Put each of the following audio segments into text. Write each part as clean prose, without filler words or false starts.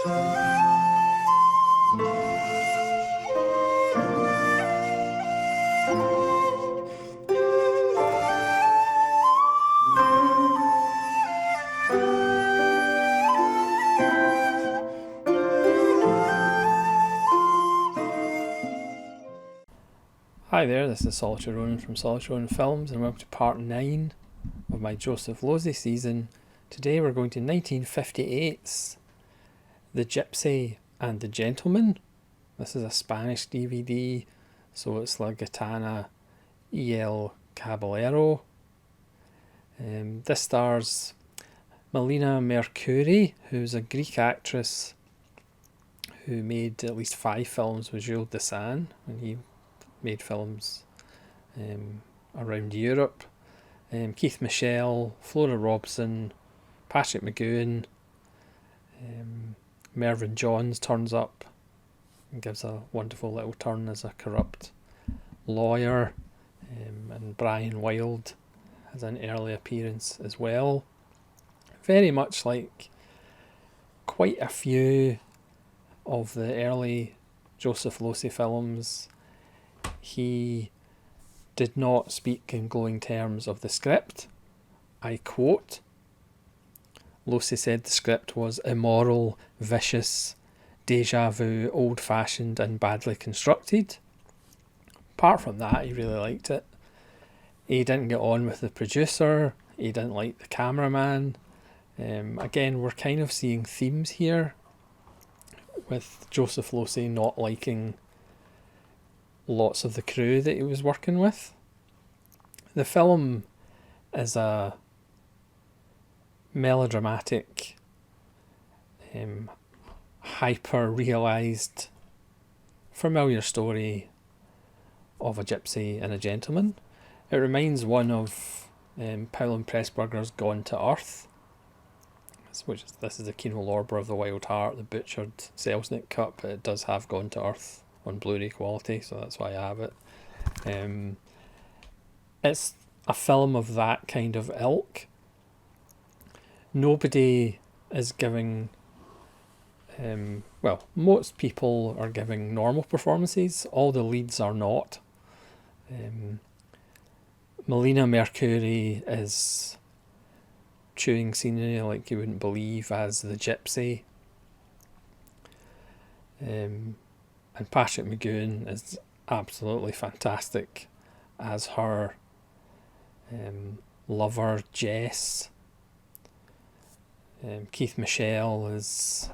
Hi there, this is Solitary Ronan from Solitary Ronan Films, and welcome to part 9 of my Joseph Losey season. Today we're going to 1958's The Gypsy and the Gentleman. This is a Spanish DVD, so it's La Gitana y el Caballero. This stars Melina Mercouri, who's a Greek actress who made at least 5 films with Jules Dessin when he made films around Europe. Keith Michelle, Flora Robson, Patrick McGowan, Mervyn Johns turns up and gives a wonderful little turn as a corrupt lawyer, and Brian Wilde has an early appearance as well. Very much like quite a few of the early Joseph Losey films, he did not speak in glowing terms of the script. I quote, Losey said the script was immoral, vicious, deja vu, old-fashioned and badly constructed. Apart from that, he really liked it. He didn't get on with the producer, he didn't like the cameraman. Again, we're kind of seeing themes here with Joseph Losey not liking lots of the crew that he was working with. The film is a melodramatic, hyper-realised, familiar story of a gypsy and a gentleman. It reminds one of Powell and Pressburger's Gone to Earth, this is the Kino Lorber of the Wild Heart, the butchered Selznick cut, but it does have Gone to Earth on Blu-ray quality, so that's why I have it. It's a film of that kind of ilk. Nobody is giving, most people are giving normal performances. All the leads are not. Melina Mercouri is chewing scenery like you wouldn't believe as the gypsy. And Patrick McGowan is absolutely fantastic as her lover Jess. Keith Michelle is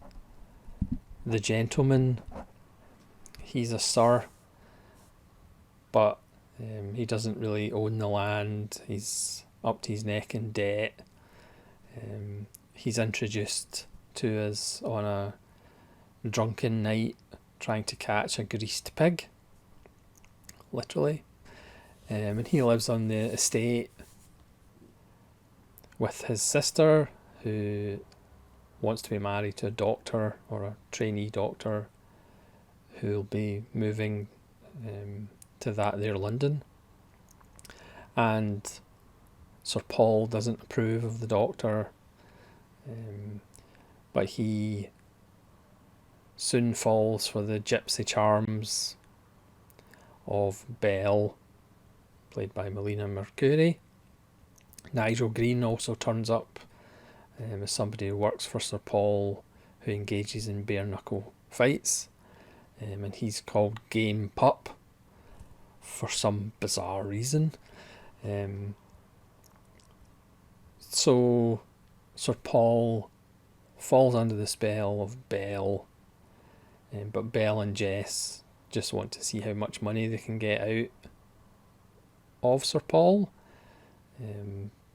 the gentleman. He's a sir, but he doesn't really own the land. He's up to his neck in debt. He's introduced to us on a drunken night trying to catch a greased pig, literally. And he lives on the estate with his sister, who wants to be married to a doctor or a trainee doctor who'll be moving to that there London. And Sir Paul doesn't approve of the doctor, but he soon falls for the gypsy charms of Belle, played by Melina Mercouri. Nigel Green also turns up as somebody who works for Sir Paul, who engages in bare knuckle fights, and he's called Game Pup for some bizarre reason. So Sir Paul falls under the spell of Belle, but Belle and Jess just want to see how much money they can get out of Sir Paul.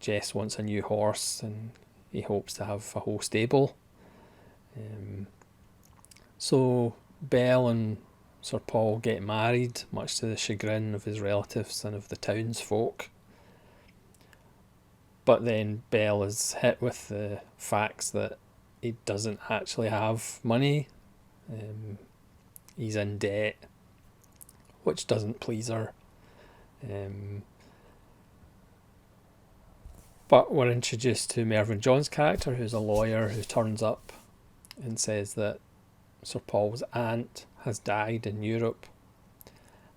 Jess wants a new horse and he hopes to have a whole stable. So Belle and Sir Paul get married, much to the chagrin of his relatives and of the townsfolk. But then Belle is hit with the facts that he doesn't actually have money. He's in debt, which doesn't please her. But we're introduced to Mervyn John's character, who's a lawyer who turns up and says that Sir Paul's aunt has died in Europe,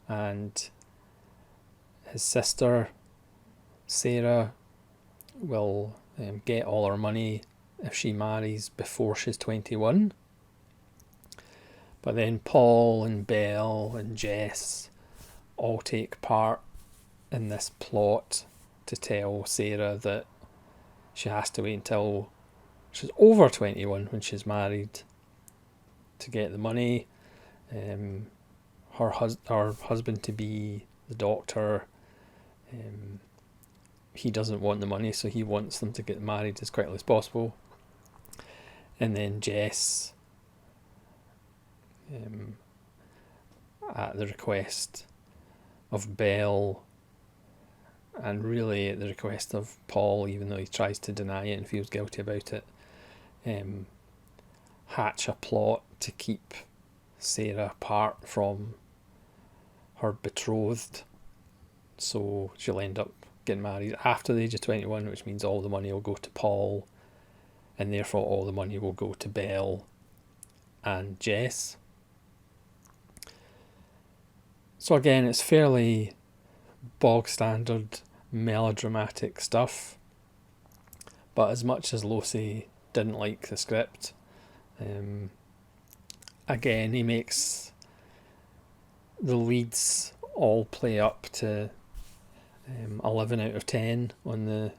and his sister Sarah will get all her money if she marries before she's 21. But then Paul and Belle and Jess all take part in this plot to tell Sarah that she has to wait until she's over 21 when she's married to get the money. Her husband to be the doctor, he doesn't want the money, so he wants them to get married as quickly as possible. And then Jess, at the request of Belle, and really at the request of Paul, even though he tries to deny it and feels guilty about it, hatch a plot to keep Sarah apart from her betrothed. So she'll end up getting married after the age of 21, which means all the money will go to Paul, and therefore all the money will go to Belle and Jess. So again, it's fairly bog standard melodramatic stuff, but as much as Losey didn't like the script, again, he makes the leads all play up to 11 out of 10 on the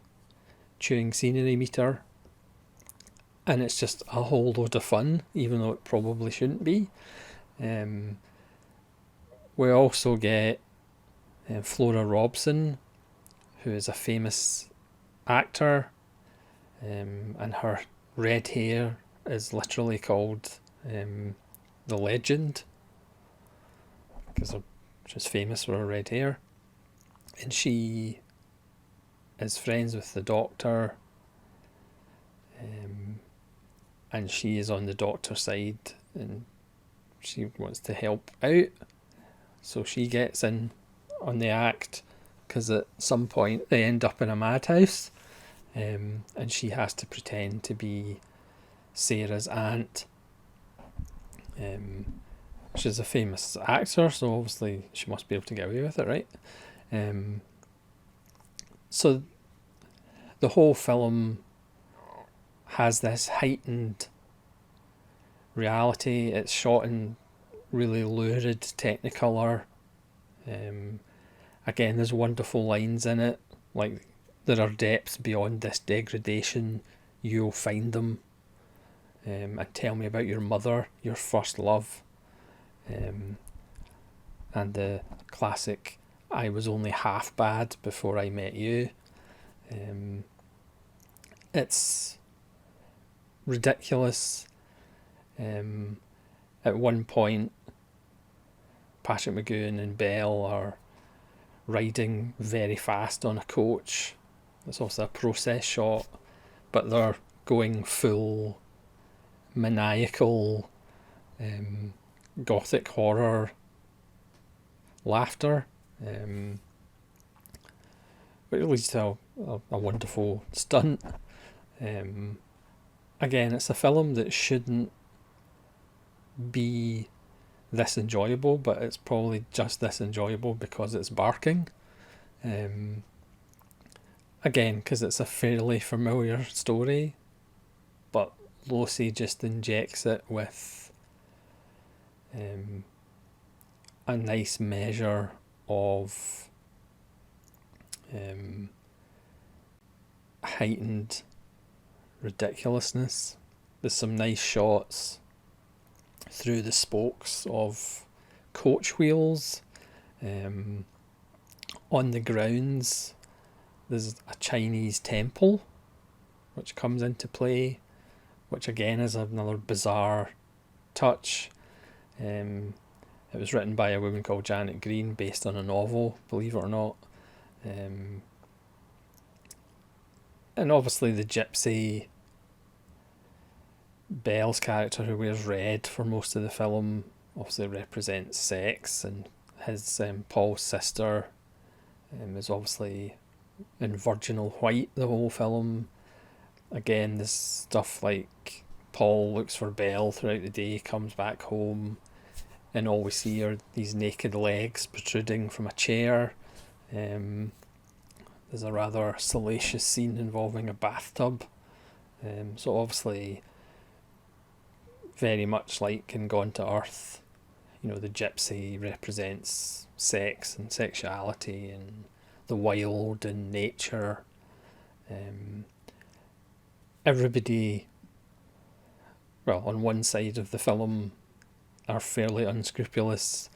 chewing scenery meter, and it's just a whole load of fun, even though it probably shouldn't be. We also get Flora Robson, who is a famous actor, and her red hair is literally called the Legend, because she's famous for her red hair. And she is friends with the doctor, and she is on the doctor's side, and she wants to help out. So she gets in on the act, because at some point they end up in a madhouse, and she has to pretend to be Sarah's aunt. She's a famous actor, so obviously she must be able to get away with it, right? So the whole film has this heightened reality. It's shot in really lurid technicolour. Again, there's wonderful lines in it, like, there are depths beyond this degradation, you'll find them, and tell me about your mother, your first love, and the classic, I was only half bad before I met you. It's ridiculous. At one point, Patrick McGowan and Belle are riding very fast on a coach. It's also a process shot, but they're going full maniacal gothic horror laughter, which leads to a wonderful stunt. Again, it's a film that shouldn't be this enjoyable, but it's probably just this enjoyable because it's barking. Again, because it's a fairly familiar story, but Losey just injects it with a nice measure of heightened ridiculousness. There's some nice shots through the spokes of coach wheels. On the grounds, there's a Chinese temple which comes into play, which again is another bizarre touch. It was written by a woman called Janet Green, based on a novel, believe it or not. And obviously the Gypsy, Belle's character, who wears red for most of the film, obviously represents sex, and his Paul's sister is obviously in virginal white the whole film. Again, there's stuff like Paul looks for Belle throughout the day, comes back home, and all we see are these naked legs protruding from a chair. There's a rather salacious scene involving a bathtub. So obviously, very much like in Gone to Earth, you know, the Gypsy represents sex and sexuality and the wild and nature. Everybody, well, on one side of the film are fairly unscrupulous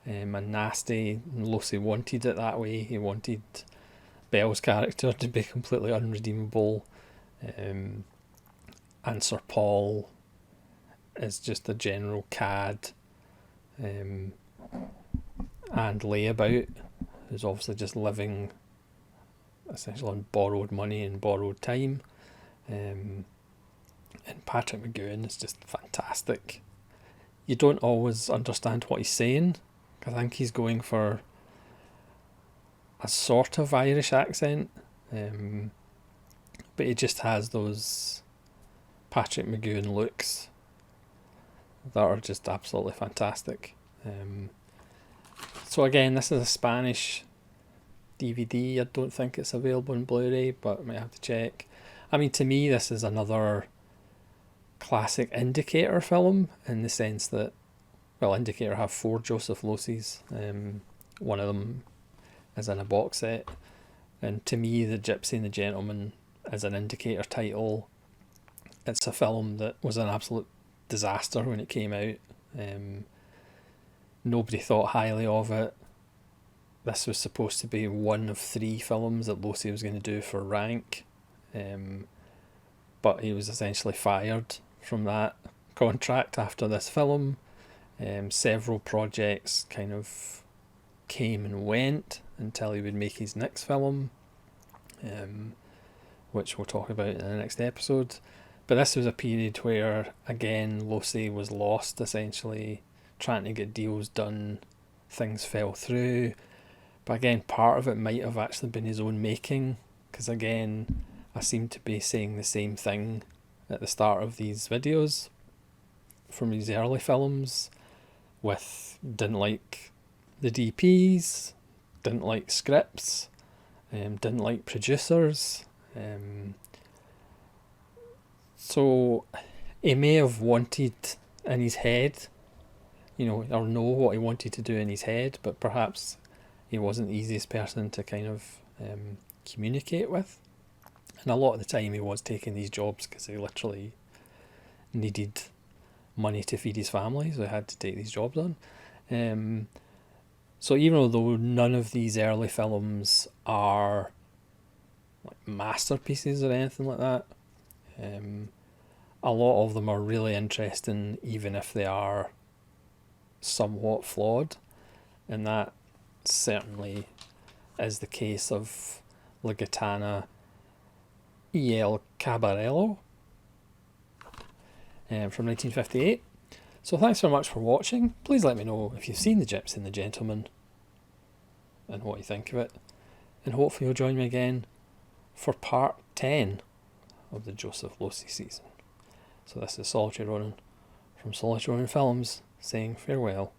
and nasty. Losey wanted it that way. He wanted Belle's character to be completely unredeemable. And Sir Paul is just a general cad. And Layabout, who's obviously just living essentially on borrowed money and borrowed time. And Patrick McGoohan is just fantastic. You don't always understand what he's saying. I think he's going for a sort of Irish accent, but he just has those Patrick McGoohan looks that are just absolutely fantastic. So again, this is a Spanish DVD. I don't think it's available on Blu-ray, but I might have to check. I mean, to me, this is another classic Indicator film in the sense that, well, Indicator have 4 Joseph Loseys. One of them is in a box set. And to me, The Gypsy and the Gentleman is an Indicator title. It's a film that was an absolute disaster when it came out. Nobody thought highly of it. This was supposed to be one of 3 films that Losey was going to do for Rank. But he was essentially fired from that contract after this film. Several projects kind of came and went until he would make his next film, which we'll talk about in the next episode. But this was a period where, again, Losey was lost, essentially, trying to get deals done. Things fell through. But again, part of it might have actually been his own making, because again, I seem to be saying the same thing at the start of these videos from these early films, with didn't like the DPs, didn't like scripts, didn't like producers. So he may have wanted in his head, you know, or know what he wanted to do in his head, but perhaps he wasn't the easiest person to kind of communicate with. And a lot of the time he was taking these jobs because he literally needed money to feed his family, so he had to take these jobs on. So even though none of these early films are like masterpieces or anything like that, a lot of them are really interesting, even if they are somewhat flawed. And that certainly is the case of La Gitana y el Cabarello from 1958. So thanks very much for watching. Please let me know if you've seen The Gypsy and the Gentleman and what you think of it. And hopefully you'll join me again for part 10 of the Joseph Losey season. So this is Solitary Ronin from Solitary Ronin Films saying farewell.